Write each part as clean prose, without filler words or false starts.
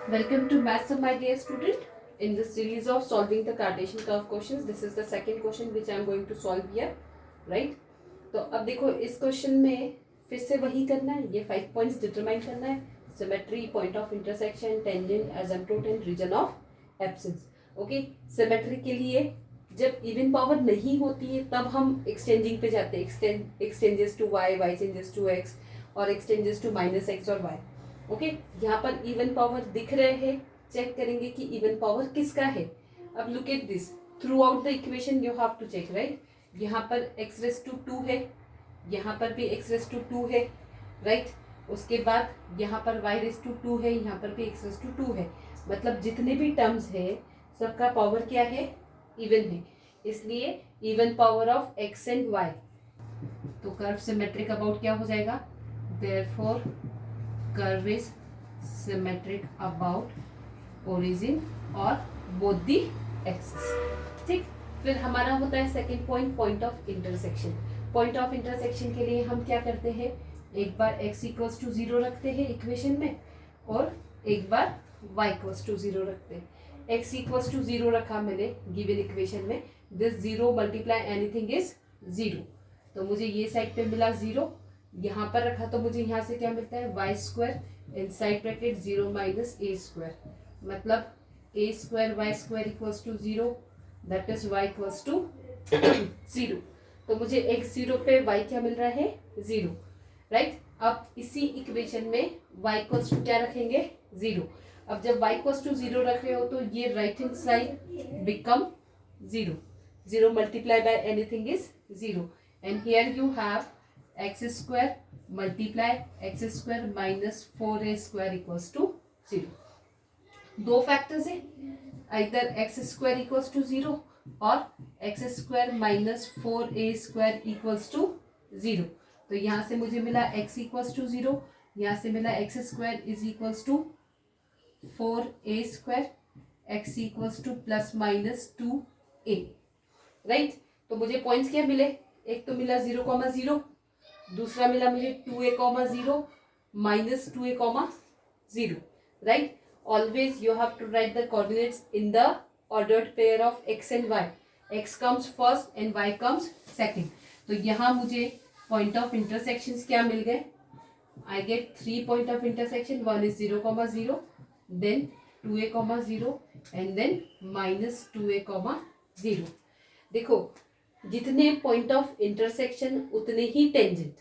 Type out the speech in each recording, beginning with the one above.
Welcome to Maths, my dear student. In this series of solving the Cartesian curve questions, this is the second question which I am going to solve here, right? तो अब देखो इस question में फिर से वही करना है, ये 5 पॉइंट्स डिटरमाइन करना है, symmetry, point of intersection, tangent, asymptote and region of absence. Okay, symmetry के लिए जब इवन पावर नहीं होती है तब हम एक्सचेंजिंग पे जाते हैं, exchanges to Y, Y changes to X और एक्सचेंजेस टू माइनस एक्स और वाई. ओके, यहाँ पर इवन पावर दिख रहे हैं, चेक करेंगे कि इवन पावर किसका है. अब look at this, throughout the equation you have to check, right. यहाँ पर x रेस टू 2 है, यहाँ पर भी x रेस टू 2 है, राइट. उसके बाद यहाँ पर y रेस टू 2 है, यहाँ पर भी x रेस टू 2 है. मतलब जितने भी टर्म्स है सबका पावर क्या है, इवन है. इसलिए even power of x and y. तो कर्व सिमेट्रिक अबाउट क्या हो जाएगा, therefore curve is symmetric about origin और बोथ दी एक्सिस. ठीक, फिर हमारा होता है second point, point of intersection. Point of intersection के लिए हम क्या करते हैं, एक बार x इक्वल्स टू 0 रखते हैं इक्वेशन में और एक बार y इक्वल्स टू 0 रखते हैं. x इक्वल्स टू 0 रखा मैंने गिवन इक्वेशन में, दिस 0 मल्टीप्लाई एनीथिंग इज 0. तो मुझे ये साइड पे मिला 0, यहाँ पर रखा तो मुझे यहाँ से क्या मिलता है, y square inside bracket 0 minus a square. मतलब a square y square equals to 0, that is y equals to 0. तो मुझे x0 पे y क्या मिल रहा है, 0, राइट. अब इसी इक्वेशन में y इक्वल्स टू क्या रखेंगे, 0. अब जब y इक्वल्स टू 0 रख रहे हो तो ये right hand side become 0. 0 multiply by anything is 0. And here you have x square multiply x square minus 4a square equals to 0. दो फैक्टर्स है, इधर x स्क्वायर इक्वल्स टू 0 और x square minus 4a square equals to 0. तो यहाँ से मुझे मिला x equals to 0, यहाँ से मिला x square is equals to 4a square, x equals to plus minus 2a, right. तो मुझे पॉइंट्स क्या मिले, एक तो मिला 0,0, दूसरा मिला मुझे 2a,0 minus 2a,0, right. Always you have to write the coordinates in the ordered pair of x and y. x comes first and y comes second. तो यहाँ मुझे point of intersections क्या मिल गए, I get 3 point of intersection. One is 0,0, then 2a,0 and then minus 2a,0. देखो जितने point of intersection उतने ही tangent,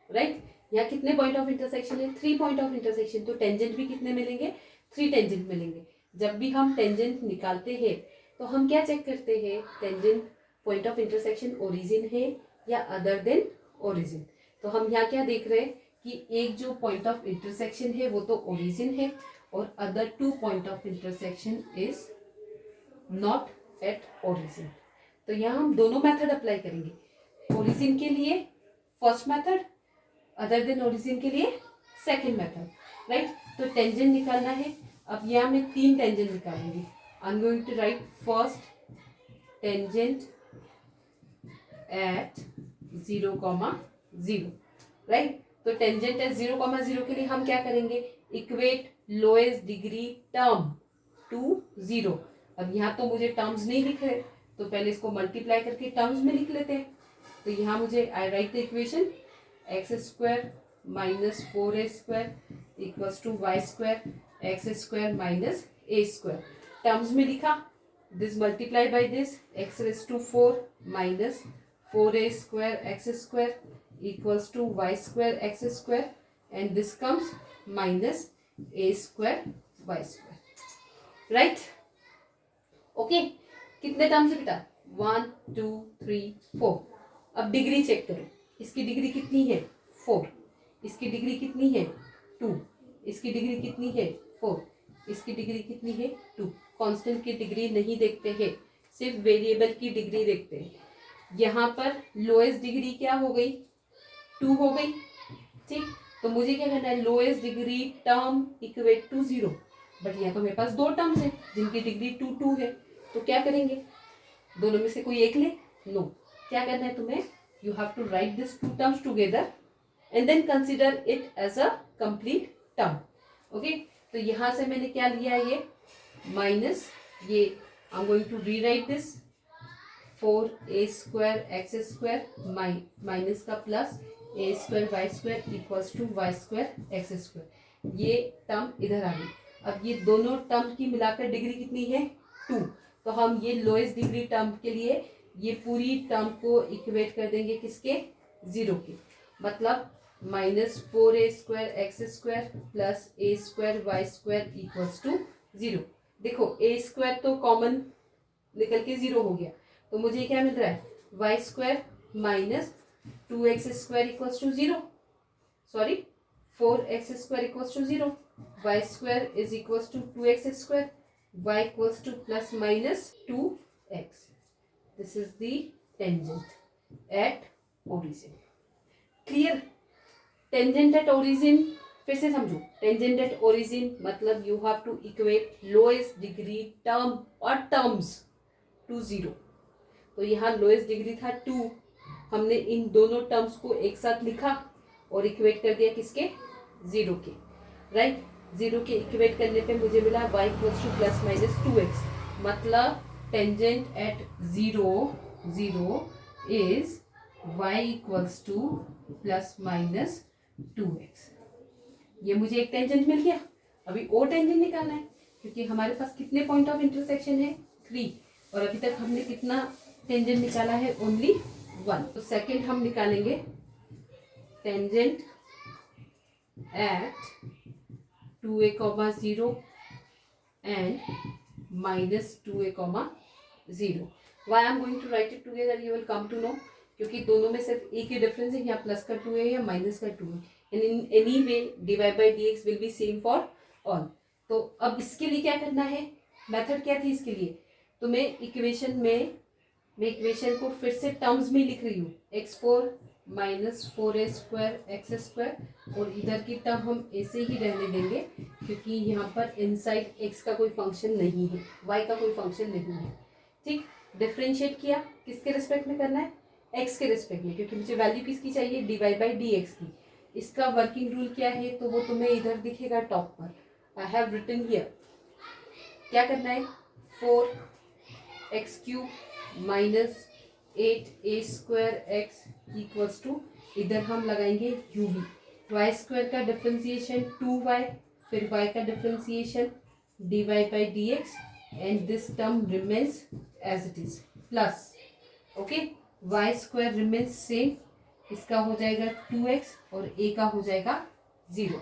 right. यहाँ कितने पॉइंट ऑफ इंटरसेक्शन है, 3 पॉइंट ऑफ इंटरसेक्शन. तो टेंजेंट भी कितने मिलेंगे, 3 टेंजेंट मिलेंगे. जब भी हम टेंजेंट निकालते हैं तो हम क्या चेक करते हैं, tangent point of intersection origin है या अदर देन ओरिजिन. तो हम यहाँ क्या देख रहे हैं कि एक जो पॉइंट ऑफ इंटरसेक्शन है वो तो ओरिजिन है और other 2 point of intersection is not at origin. तो यहाँ हम दोनों मेथड अप्लाई करेंगे. ओरिजिन के लिए first method, other than origin के लिए सेकंड मेथड, राइट. तो टेंजेंट निकालना है. अब यहाँ मैं 3 टेंजेंट निकालूंगी. I am going to write first tangent at 0,0, right. तो टेंजेंट एट 0,0 के लिए हम क्या करेंगे, equate lowest degree term to 0. अब यहाँ तो मुझे टर्म्स नहीं लिख रहे तो पहले इसको मल्टीप्लाई करके टर्म्स में लिख लेते हैं. तो यहाँ मुझे I write the equation x square minus 4a square equals to y square, x square minus a square. Terms में लिखा, this multiply by this, x raise to 4 minus 4a square x square equals to y square x square and this comes minus a square y square, right. Okay, कितने terms है बेटा, 1 2 3 4. अब degree check करो, इसकी degree कितनी है, 4. इसकी degree कितनी है, 2. इसकी डिग्री कितनी है, 4. इसकी डिग्री कितनी है, 2. कांस्टेंट की डिग्री नहीं देखते हैं, सिर्फ वेरिएबल की डिग्री देखते हैं. यहाँ पर लोएस्ट डिग्री क्या हो गई, 2 हो गई, ठीक. तो मुझे क्या करना है, lowest degree term equate to 0. But यहाँ तो मेरे पास 2 टर्म्स है जिनकी डिग्री 2 है. तो क्या करेंगे, दोनों में से कोई एक ले, नो. क्या करना है तुम्हें, you have to write these 2 terms together and then consider it as a complete term. Okay, तो यहाँ से मैंने क्या लिया, ये माइनस, ये I am going to rewrite this 4a² minus का plus a² equals to y² ये टर्म इधर आ गई। अब ये दोनों टर्म की मिलाकर डिग्री कितनी है, 2। तो हम ये लोएस्ट डिग्री टर्म के लिए ये पूरी टर्म को इक्वेट कर देंगे किसके, 0 के। मतलब -4a² plus a² equals to 0। देखो a² तो कॉमन निकल के 0 हो गया, तो मुझे क्या मिल रहा है, y² minus 2x² equals to 0, sorry 4x² equals to 0, y² is equals to 2x², y equals to plus minus 2x। This is the tangent at origin. Clear? Tangent at origin फिर से समझो, टेंजेंट एट ओरिजिन मतलब you have to equate lowest degree term और terms to 0। तो यहाँ lowest degree था 2, हमने इन दोनों टर्म्स को एक साथ लिखा और इक्वेट कर दिया किसके, 0 के, राइट। 0 के इक्वेट करने पे मुझे मिला y equals to plus minus 2x। मतलब tangent at 0 is y equals to plus minus 2x। ये मुझे एक टेंजेंट मिल गया। अभी और टेंजेंट निकालना है, क्योंकि हमारे पास कितने पॉइंट ऑफ इंटरसेक्शन है, 3, और अभी तक हमने कितना टेंजेंट निकाला है, ओनली 1। तो सेकंड हम निकालेंगे tangent at 2a, 0 and -2a, 0। Why I am going to write it together, you will come to know, क्योंकि दोनों में सिर्फ एक ही डिफरेंस है, यहाँ प्लस का 2 है या माइनस का 2 है। And in any way dy by dx will be same for all. तो अब इसके लिए क्या करना है, मेथड क्या थी इसके लिए, तो मैं इक्वेशन को फिर से टर्म्स में लिख रही हूँ, x4 माइनस 4a² और इधर की टर्म हम ऐसे ही रहने देंगे, क्योंकि यहाँ पर इनसाइड x का कोई फंक्शन नहीं है, y का कोई फंक्शन नहीं है। ठीक, डिफरेंशिएट किया, किसके रिस्पेक्ट में करना है, x के रिस्पेक्ट में, क्योंकि मुझे वैल्यू किसकी चाहिए, dy by dx की। इसका वर्किंग रूल क्या है, तो वो तुम्हें इधर दिखेगा टॉप पर, आई हैव रिटन हियर। क्या करना है, 4x³ minus 8a² equals to, इधर हम लगाएंगे uv, y² का डिफरेंशिएशन 2y, फिर y का differentiation dy by dx, and this term remains as it is, plus, okay, y² remains same, इसका हो जाएगा 2x और a का हो जाएगा 0।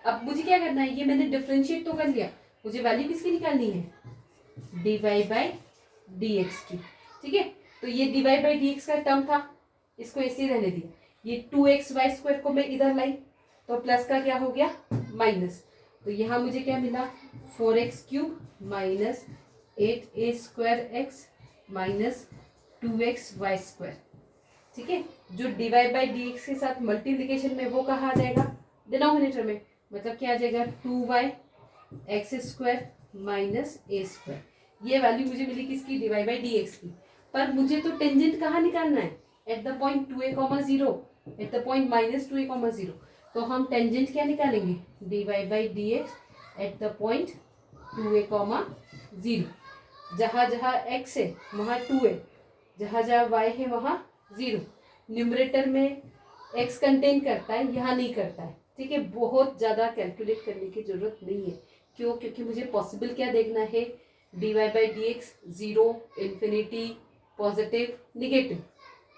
अब मुझे क्या करना है, ये मैंने डिफरेंशिएट तो कर लिया, मुझे वैल्यू किसकी निकालनी है, dy by dx की। ठीक है, तो ये dy by dx का टर्म था, इसको ऐसे ही रहने दिया। ये 2xy² को मैं इधर लाई, तो प्लस का क्या हो गया, माइनस। तो यहाँ मुझे क्या मिला, 4x³ minus 8a² minus 2xy²। ठीक है, जो dy by dx के साथ मल्टीप्लिकेशन में वो कहाँ आ जाएगा, डिनोमिनेटर में, मतलब क्या आ जाएगा, 2yx² माइनस a²। ये वैल्यू मुझे मिली किसकी, dy by dx की। पर मुझे तो टेंजेंट कहाँ निकालना है, at the point 2a, 0, at the point -2a, 0। तो हम टेंजेंट क्या निकालेंगे, dy by dx at the point 2a, 0। जहाँ जहाँ x है वहाँ 2 है, जहाँ जहाँ y है वहाँ 0। न्यूमरेटर में x कंटेन करता है, यहाँ नहीं करता है। ठीक है, बहुत ज़्यादा कैलकुलेट करने की जरूरत नहीं है। क्यों, क्योंकि मुझे पॉसिबल क्या देखना है, dy by dx 0, infinity, positive, negative,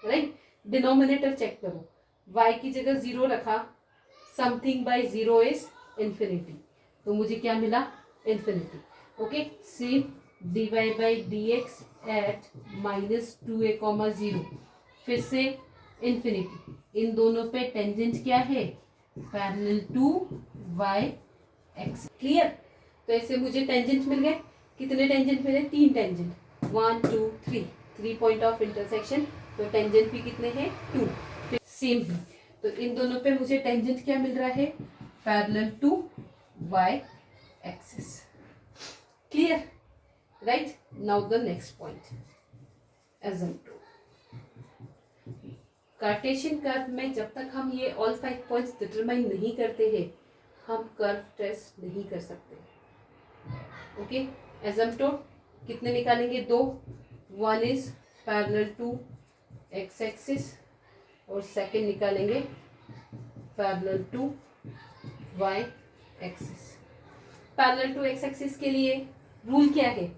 right. Denominator check करो, y की जगह 0 रखा, समथिंग बाय 0 इज इन्फिनिटी, तो मुझे क्या मिला, infinity. Okay, see dy by dx at -2a, 0, फिर से इन्फिनिटी। इन दोनों पे टेंजेंट क्या है, parallel to y axis. Clear? तो ऐसे मुझे टेंजेंट मिल गए। कितने टेंजेंट मिले, 3 टेंजेंट, 1 2 3 पॉइंट ऑफ इंटरसेक्शन। तो टेंजेंट भी कितने हैं, 2, सेम है। तो इन दोनों पे मुझे टेंजेंट क्या मिल रहा है, parallel to y axis. Clear, right. Now the next point, example. Cartesian curve में जब तक हम ये ऑल 5 पॉइंट्स डिटरमाइन नहीं करते हैं, हम कर्व ट्रेस नहीं कर सकते। ओके, एजम्पटोट कितने निकालेंगे? 2। One is parallel to X axis और सेकंड निकालेंगे parallel to Y axis. Parallel to X axis के लिए रूल क्या है?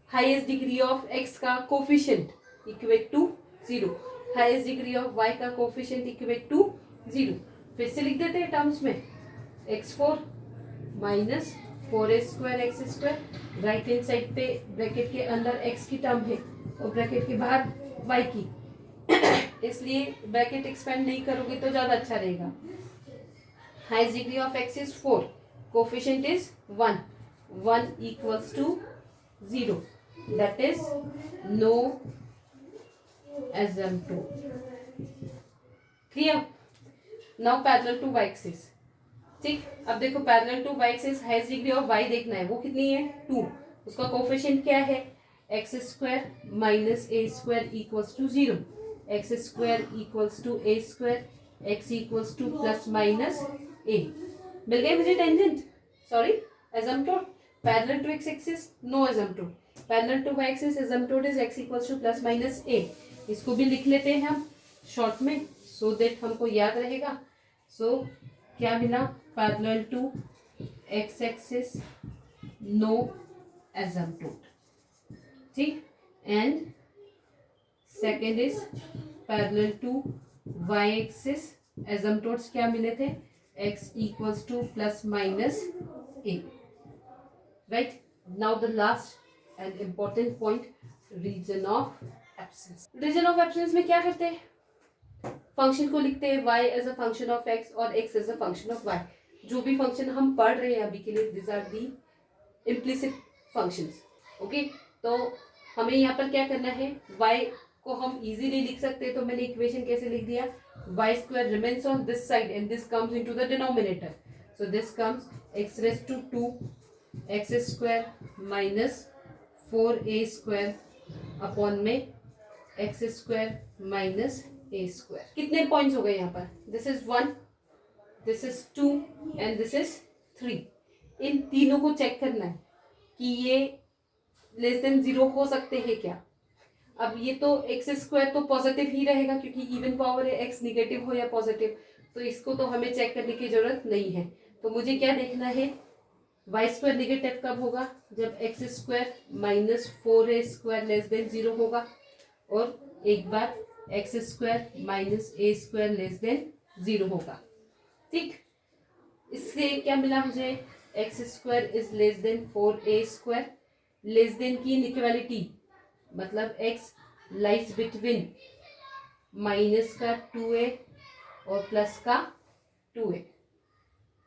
हाईएस्ट डिग्री ऑफ एक्स का coefficient equate to 0, highest degree of Y का कोफिशिएंट इक्वेट टू 0। फिर से लिख देते हैं टर्म्स में, x4 minus 4a² x², right hand side पे ब्रैकेट के अंदर x की टर्म है और ब्रैकेट के बाहर y की, इसलिए ब्रैकेट एक्सपेंड नहीं करोगे तो ज्यादा अच्छा रहेगा। Highest degree of x is 4, coefficient is 1, 1 equals to 0, that is no asymptote। क्लियर? Now parallel to y axis. ठीक, अब देखो parallel to y axis highest degree of y देखना है, वो कितनी है? 2। उसका कोफिशिएंट क्या है? x² minus a² equals to 0, x² equals to a², x equals to plus minus a। मिल गए मुझे tangent, sorry asymptote. Parallel to x axis no asymptote, parallel to y axis asymptote is x equals to plus minus a। इसको भी लिख लेते हैं हम short में, सो देट हमको याद रहेगा। सो क्या मिला? Parallel to x axis no asymptote. ठीक, and second is parallel to y axis asymptotes क्या मिले थे? x equals to plus minus a। Right, now the last and important point, region of absence. Region of absence में क्या करते हैं? Function को लिखते हैं y as a function of x और x as a function of y। जो भी फंक्शन हम पढ़ रहे हैं अभी के लिए, this are the implicit functions. Okay, तो हमें यहाँ पर क्या करना है? y को हम इजीली लिख सकते हैं, तो मैंने इक्वेशन कैसे लिख दिया? y² remains on this side and this comes into the denominator, so this comes x raise to 2 x² minus 4a² upon में x² माइनस a²। कितने पॉइंट्स हो गए यहाँ पर? This is 1, this is 2 and this is 3। इन तीनों को check करना है कि ये लेस देन 0 हो सकते हैं क्या। अब ये तो x² तो पॉजिटिव ही रहेगा क्योंकि इवन पावर है, x निगेटिव हो या पॉजिटिव, तो इसको तो हमें चेक करने की जरूरत नहीं है। तो मुझे क्या देखना है? y² निगेटिव कब होगा? जब x² minus 4a² less than 0 होगा, और एक बार x² minus a² less than 0 होगा। ठीक, इससे क्या मिला मुझे? x² is less than 4a²। Less than की इनइक्वालिटी मतलब x लाइज बिटवीन माइनस का 2a और प्लस का 2a।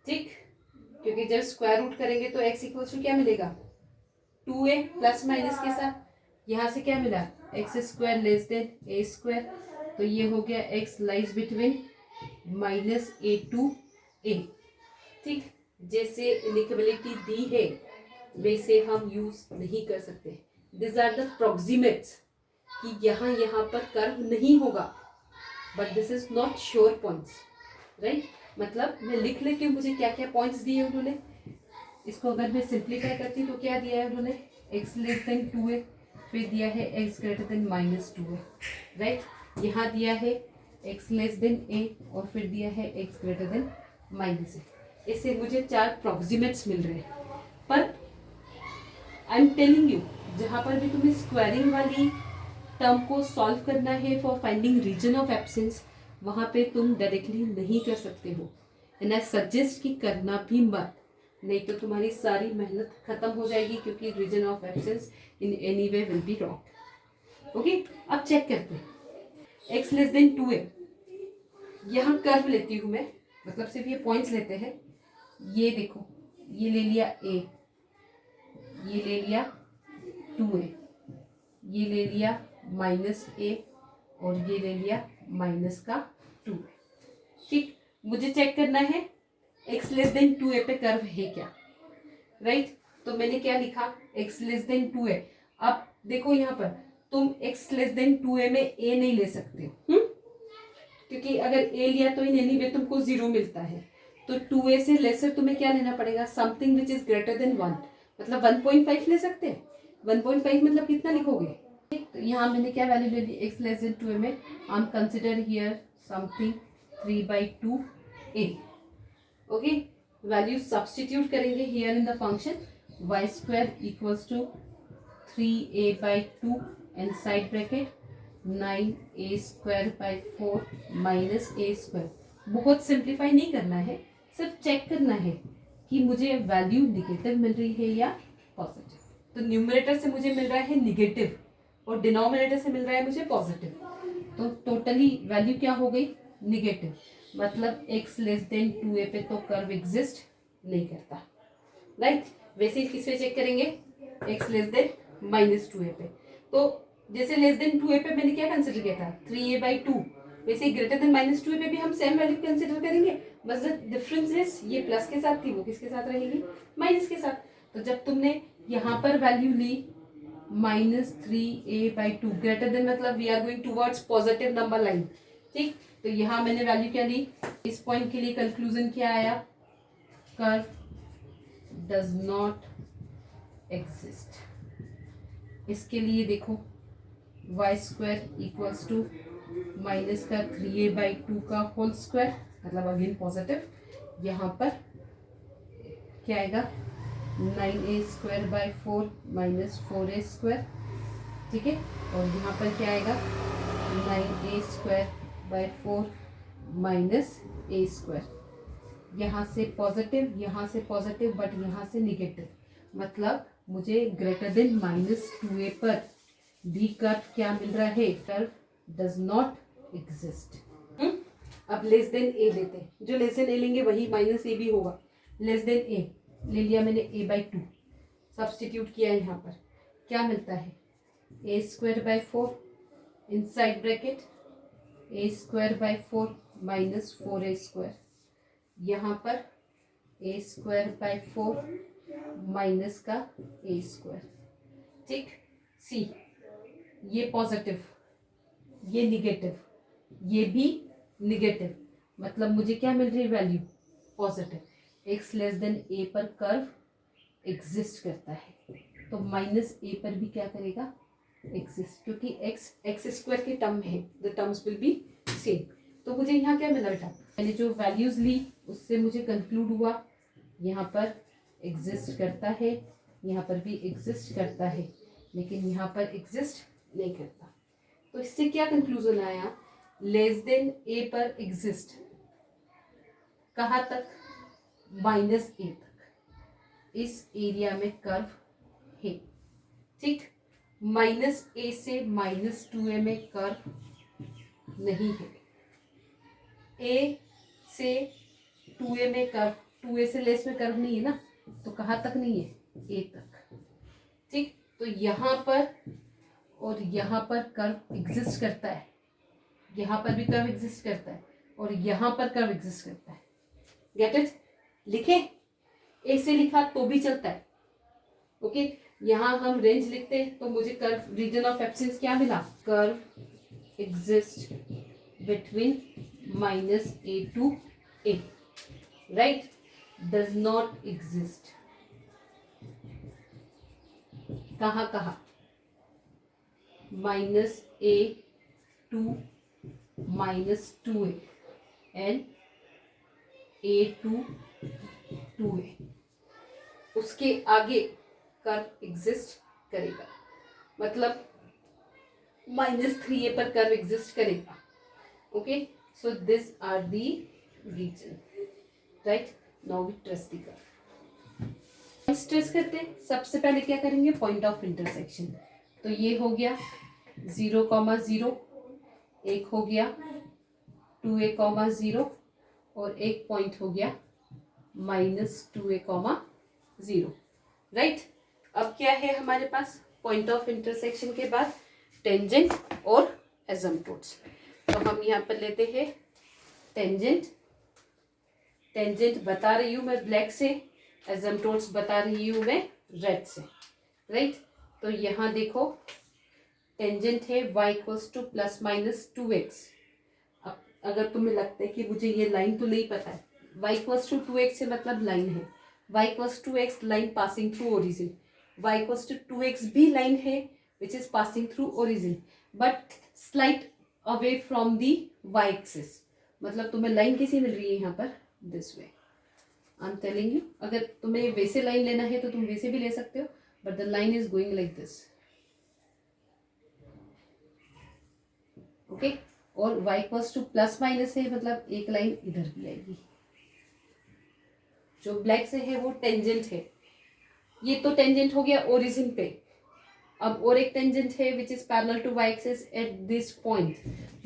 ठीक, क्योंकि जब स्क्वायर रूट करेंगे तो x इक्वल्स टू क्या मिलेगा? 2a प्लस माइनस के साथ। यहाँ से क्या मिला? x² लेस देन a², तो ये हो गया x lies between minus a to a। ठीक, जैसे इनइक्वालिटी दी है वैसे हम यूज नहीं कर सकते। दिस आर द प्रोक्सीमेट्स कि यहाँ पर कर्व नहीं होगा, but this is not sure points. Right, मतलब मैं लिख लेती हूँ मुझे क्या क्या पॉइंट्स दिए उन्होंने। इसको अगर मैं सिंप्लीफाई करती हूँ तो क्या दिया है उन्होंने? x लेस देन 2a, फिर दिया है x greater than minus 2a। Right, यहाँ दिया है x लेस देन a और फिर दिया है x greater than minus a। इससे मुझे 4 प्रोक्सीमेट्स मिल रहे हैं। पर आई एम टेलिंग यू, जहाँ पर भी तुम्हें स्क्वायरिंग वाली टर्म को सॉल्व करना है for finding region of absence, वहाँ पे तुम डायरेक्टली नहीं कर सकते हो। एंड आई सजेस्ट कि करना भी मत, नहीं तो तुम्हारी सारी मेहनत खत्म हो जाएगी, क्योंकि region of absence in any way will be wrong. Okay, अब चेक करते हैं। x लेस देन 2a, यहाँ कर्व लेती हूँ मैं, मतलब सिर्फ ये पॉइंट्स लेते हैं। ये देखो, ये ले लिया a, ये ले लिया 2a, ये ले लिया माइनस a और ये ले लिया माइनस का 2a। ठीक, मुझे चेक करना है x लेस देन 2a पे कर्व है क्या। राइट, तो मैंने क्या लिखा? x less than 2a। अब देखो यहाँ पर तुम x लेस देन 2a में a नहीं ले सकते हो, क्योंकि अगर a लिया तो इन एनी वे तुमको 0 मिलता है। तो 2a से लेसर तुम्हें क्या लेना पड़ेगा, something which is greater than 1, मतलब 1.5 ले सकते हैं। 1.5 मतलब कितना लिखोगे, तो यहाँ मैंने क्या वैल्यू ले ली, x लेस देन 2a में I am consider here something 3/2a। Okay, value substitute करेंगे here in the function y square equals to 3a/2 and side bracket 9a² 4 - a²। बहुत सिंप्लीफाई नहीं करना है, सिर्फ चेक करना है कि मुझे वैल्यू निगेटिव मिल रही है या पॉजिटिव। तो न्यूमरेटर से मुझे मिल रहा है निगेटिव और डिनोमिनेटर से मिल रहा है मुझे पॉजिटिव, तो टोटली वैल्यू क्या हो गई, निगेटिव। मतलब x लेस देन 2a पे तो कर्व एग्जिस्ट नहीं करता, राइट। वैसे ही किस पे चेक करेंगे, x लेस देन -2a पे। तो जैसे लेस देन 2a पे मैंने क्या कंसिडर किया था, 3a/2, वैसे ही ग्रेटर देन -2a पे भी हम सेम वैल्यू कंसिडर करेंगे, बस द डिफरेंस इज ये प्लस के साथ थी, वो किसके साथ रहेगी, माइनस के साथ। तो जब तुमने यहाँ पर वैल्यू ली -3a/2 ग्रेटर देन, मतलब we are going towards positive number line, ठीक। तो यहाँ मैंने वैल्यू क्या ली, इस पॉइंट के लिए कंक्लूजन क्या आया, कर्व डज नॉट एग्जिस्ट। इसके लिए देखो y square equals to minus का 3a/2 का होल स्क्वायर, मतलब अगेन पॉजिटिव। यहाँ पर क्या आएगा, 9a² / 4 - 4a², ठीक है। और यहाँ पर क्या आएगा, 9a² / 4 - a²। यहाँ से पॉजिटिव, यहाँ से पॉजिटिव, बट यहाँ से निगेटिव, मतलब मुझे ग्रेटर देन -2a पर भी कर्व क्या मिल रहा है, कर्व डज नॉट एग्जिस्ट। अब लेस देन ए लेते हैं, जो लेस देन ए लेंगे वही -a भी होगा। लेस देन ए ले लिया मैंने, a/2 सब्सटीट्यूट किया यहाँ पर, क्या मिलता है, a² / 4 inside bracket a² / 4 - 4a²। यहाँ पर a² / 4 माइनस का a², ठीक। सी, ये पॉजिटिव, ये निगेटिव, ये भी निगेटिव, मतलब मुझे क्या मिल रही है, value positive. x less than a पर कर्व एग्जिस्ट करता है, तो -a पर भी क्या करेगा, एग्जिस्ट, क्योंकि x² के टर्म है, the terms will be same. तो मुझे यहाँ क्या मिला बेटा, मैंने जो वैल्यूज ली उससे मुझे कंक्लूड हुआ यहाँ पर एग्जिस्ट करता है, यहाँ पर भी एग्जिस्ट करता है, लेकिन यहाँ पर एग्जिस्ट नहीं करता। तो इससे क्या कंक्लूजन आया, लेस देन a पर एग्जिस्ट, कहाँ तक, -a तक, इस एरिया में कर्व है, ठीक। -a से -2a में कर्व नहीं है, a से 2a में कर्व, 2a से लेस में कर्व नहीं है ना, तो कहाँ तक नहीं है, a तक, ठीक। तो यहाँ पर और यहाँ पर कर्व एग्जिस्ट करता है, यहाँ पर भी कर्व एग्जिस्ट करता है, और यहाँ पर कर्व एग्जिस्ट करता है। गेट इट, लिखे, ए से लिखा तो भी चलता है, ओके। यहाँ हम रेंज लिखते हैं तो मुझे कर्व रीजन ऑफ एब्सेंस क्या मिला, curve exist between -a to a, right, does not exist, कहाँ कहाँ, -a to -2a and a to 2a, उसके आगे कर्व एग्जिस्ट करेगा, मतलब -3a पर कर्व एग्जिस्ट करेगा, okay. So this are the region, right. Now we trace the curve. Trace करते हैं, सबसे पहले क्या करेंगे, पॉइंट ऑफ इंटरसेक्शन। तो ये हो गया 0,0, एक हो गया 2a,0 और एक पॉइंट हो गया -2a,0, राइट। अब क्या है हमारे पास, पॉइंट ऑफ इंटरसेक्शन के बाद टेंजेंट और एसिम्प्टोट्स। तो हम यहाँ पर लेते हैं टेंजेंट, टेंजेंट बता रही हूँ मैं ब्लैक से, एसिम्प्टोट्स बता रही हूँ मैं रेड से, राइट। तो यहाँ देखो टेंजेंट है y = +- 2x। अब अगर तुम्हें लगता है कि मुझे ये लाइन तो नहीं पता है, y इक्वल्स टू 2x से मतलब लाइन है, y इक्वल्स टू x line passing through origin, y equals टू 2x भी लाइन है which is passing through origin but slight away from the y axis. मतलब तुम्हें लाइन कैसी मिल रही है यहाँ पर, this way. I am telling you, अगर तुम्हें वैसे लाइन लेना है तो तुम वैसे भी ले सकते हो, but the line is going like this, okay. और y equals to plus minus है मतलब एक लाइन इधर भी आएगी, जो ब्लैक से है वो टेंजेंट है। ये तो टेंजेंट हो गया ओरिजिन पे। अब और एक टेंजेंट है which is parallel to y axis at this point,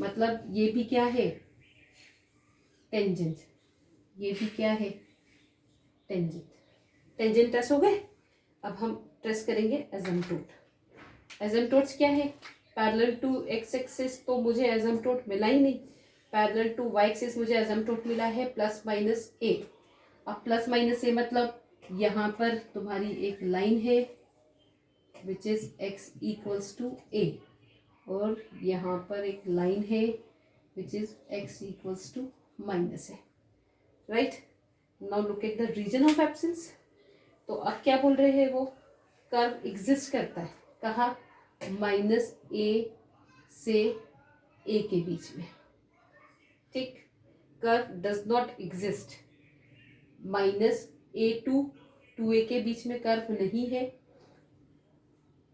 मतलब ये भी क्या है, टेंजेंट, ये भी क्या है, टेंजेंट। टेंजेंट ट्रेस हो गए। अब हम ट्रेस करेंगे एसिम्प्टोट। एसिम्प्टोट्स क्या है, पैरेलल टू x एक्सिस तो मुझे एसिम्प्टोट मिला ही नहीं, पैरेलल टू y एक्सिस मुझे एसिम्प्टोट मिला है प्लस माइनस a। अब प्लस माइनस a मतलब यहाँ पर तुम्हारी एक लाइन है which is x equals to a, और यहाँ पर एक लाइन है which is x equals to minus है, right. Now look at the region of absence. तो अब क्या बोल रहे हैं वो, कर्व एग्जिस्ट करता है कहाँ, माइनस a से a के बीच में, ठीक। Curve does not exist minus a to 2a के बीच में, कर्व नहीं है।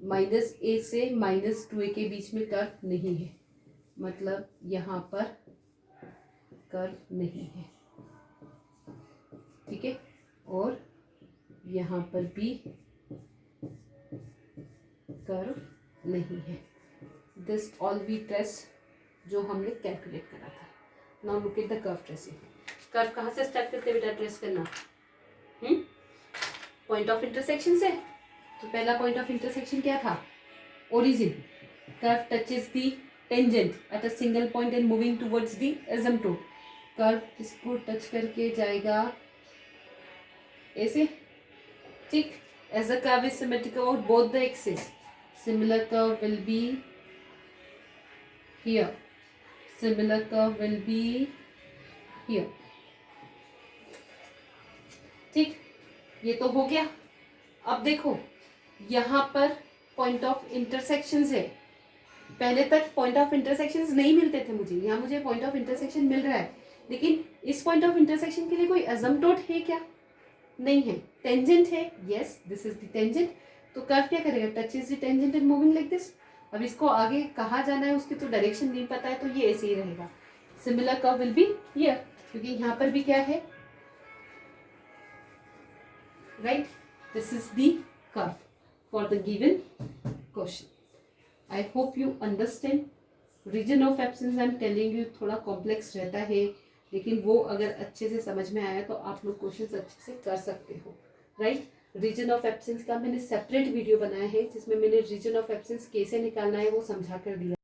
माइनस a से माइनस 2a के बीच में कर्व नहीं है, मतलब यहाँ पर कर्व नहीं है, ठीक है। और यहाँ पर भी कर्व नहीं है। दिस ऑल वी ट्रेस जो हमने कैलकुलेट करा था। Now look at the curve tracing. Curve कहाँ से स्टार्ट करते बेटा ट्रेस करना, पॉइंट ऑफ इंटरसेक्शन से। तो पहला पॉइंट ऑफ इंटरसेक्शन क्या था, origin. Curve touches the tangent at a single point and moving towards the asymptote. Curve इसको टच करके जाएगा ऐसे, ठीक। As the curve is symmetrical on both the axis, similar curve will be here, similar curve will be here, ठीक। ये तो हो गया। अब देखो यहाँ पर पॉइंट ऑफ इंटरसेक्शंस है। पहले तक पॉइंट ऑफ इंटरसेक्शंस नहीं मिलते थे मुझे, यहाँ मुझे पॉइंट ऑफ इंटरसेक्शन मिल रहा है, लेकिन इस पॉइंट ऑफ इंटरसेक्शन के लिए कोई एसिम्प्टोट है क्या, नहीं है। टेंजेंट है, yes this is the tangent. तो कर्व क्या करेगा, touch is the tangent and moving like this. अब इसको आगे कहाँ जाना है उसकी तो डायरेक्शन नहीं पता है, तो ये ऐसे ही रहेगा। Similar curve will be here, क्योंकि यहाँ पर भी क्या है, right. This is the curve for the given question. I hope you understand. Region of absence I am telling you थोड़ा कॉम्प्लेक्स रहता है, लेकिन वो अगर अच्छे से समझ में आया तो आप लोग क्वेश्चंस अच्छे से कर सकते हो, राइट। रीजन ऑफ एब्सेंस का मैंने सेपरेट वीडियो बनाया है जिसमें मैंने रीजन ऑफ एब्सेंस कैसे निकालना है वो समझा कर दिया।